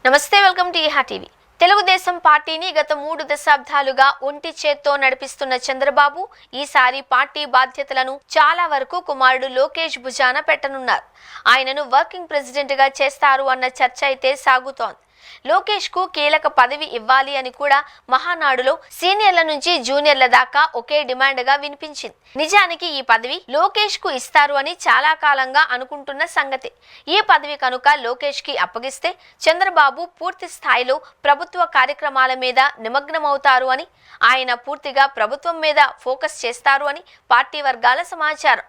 నమస్తే, welcome to ఈహా TV. Telugu Desam పార్టీని గత 3 దశాబ్దాలుగా ఒంటి చేత్తో నడిపిస్తున్న చంద్రబాబు ఈసారి పార్టీ బాధ్యతలను చాలా వరకు కుమారుడు లోకేష్ భుజాన పెట్టనున్నారు. ఆయనను వర్కింగ్ ప్రెసిడెంట్ గా చేస్తారు అన్న చర్చ అయితే సాగుతోంది. లోకేష్ కు కీలక పదవి ఇవ్వాలి అని కూడా మహానాడులో సీనియర్ల నుంచి జూనియర్ల దాకా ఒకే డిమాండ్ గా వినిపించింది. నిజానికి ఈ పదవి లోకేష్ కు ఇస్తారు అని చాలా కాలంగా అనుకుంటున్న సంగతి. ఈ పదవి కనుక లోకేష్ కి అప్పగిస్తే చంద్రబాబు పూర్తి స్థాయిలో ప్రభుత్వ కార్యక్రమాల మీద నిమగ్నమవుతారు అని, ఆయన పూర్తిగా ప్రభుత్వం మీద ఫోకస్ చేస్తారు అని పార్టీ వర్గాల సమాచారం.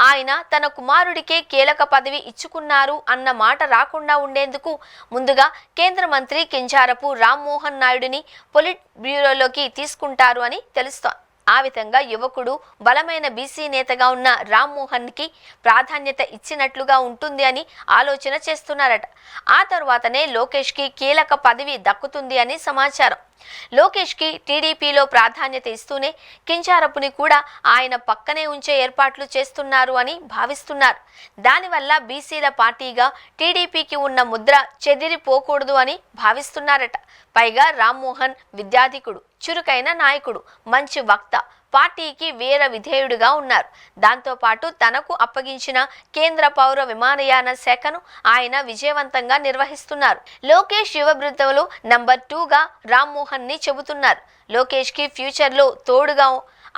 ఆయన తన కుమారుడికే కీలక పదవి ఇచ్చుకున్నారు అన్న మాట రాకుండా ఉండేందుకు ముందుగా కేంద్ర మంత్రి కింజారపు రామ్మోహన్ నాయుడిని పొలిట్ బ్యూరోలోకి తీసుకుంటారు అని తెలుస్తోంది. ఆ విధంగా యువకుడు, బలమైన బీసీ నేతగా ఉన్న రామ్మోహన్ కి ప్రాధాన్యత ఇచ్చినట్లుగా ఉంటుంది అని ఆలోచన చేస్తున్నారట. ఆ తర్వాతనే లోకేష్ కి కీలక పదవి దక్కుతుంది అని సమాచారం. లోకేష్ కి టీడీపీలో ప్రాధాన్యత ఇస్తూనే కింజారపుని కూడా ఆయన పక్కనే ఉంచే ఏర్పాట్లు చేస్తున్నారు అని భావిస్తున్నారు. దానివల్ల బీసీల పార్టీగా టీడీపీకి ఉన్న ముద్ర చెదిరిపోకూడదు అని భావిస్తున్నారట. పైగా రామ్మోహన్ విద్యాధికుడు, చురుకైన నాయకుడు, మంచి వక్త, పార్టీకి వీర విధేయుడిగా ఉన్నారు. దాంతోపాటు తనకు అప్పగించిన కేంద్ర పౌర విమానయాన శాఖను ఆయన విజయవంతంగా నిర్వహిస్తున్నారు. లోకేష్ యువ బృందంలో నంబర్ 2గా రామ్మోహన్ ని చెబుతున్నారు. లోకేష్ కి ఫ్యూచర్ లో తోడుగా,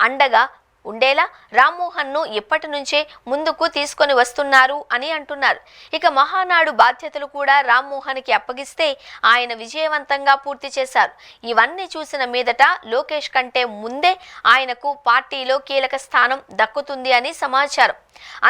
అండగా ఉండేలా రామ్మోహన్ ను ఇప్పటి నుంచే ముందుకు తీసుకొని వస్తున్నారు అని అంటున్నారు. ఇక మహానాడు బాధ్యతలు కూడా రామ్మోహన్ కి అప్పగిస్తే ఆయన విజయవంతంగా పూర్తి చేశారు. ఇవన్నీ చూసిన మీదట లోకేష్ కంటే ముందే ఆయనకు పార్టీలో కీలక స్థానం దక్కుతుంది అని సమాచారం.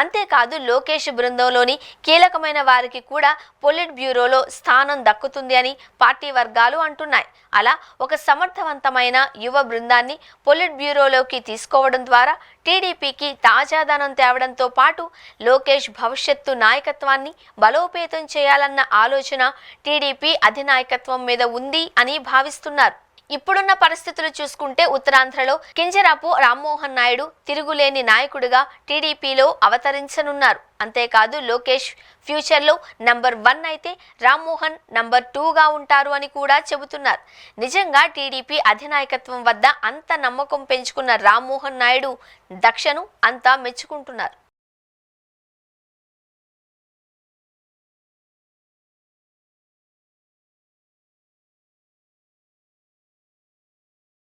అంతేకాదు లోకేష్ బృందంలోని కీలకమైన వారికి కూడా పొలిట్ బ్యూరోలో స్థానం దక్కుతుంది అని పార్టీ వర్గాలు అంటున్నాయి. అలా ఒక సమర్థవంతమైన యువ బృందాన్ని పొలిట్ బ్యూరోలోకి తీసుకోవడం ద్వారా టీడీపీకి తాజాదనం తేవడంతో పాటు లోకేష్ భవిష్యత్తు నాయకత్వాన్ని బలోపేతం చేయాలన్న ఆలోచన టీడీపీ అధినాయకత్వం మీద ఉంది అని భావిస్తున్నారు. ఇప్పుడున్న పరిస్థితులు చూసుకుంటే ఉత్తరాంధ్రలో కింజరాపు రామ్మోహన్ నాయుడు తిరుగులేని నాయకుడిగా టీడీపీలో అవతరించనున్నారు. అంతేకాదు లోకేష్ ఫ్యూచర్లో నంబర్ 1 అయితే రామ్మోహన్ నంబర్ 2గా ఉంటారు అని కూడా చెబుతున్నారు. నిజంగా టీడీపీ అధినాయకత్వం వద్ద అంత నమ్మకం పెంచుకున్న రామ్మోహన్ నాయుడు దక్షను అంతా మెచ్చుకుంటున్నారు.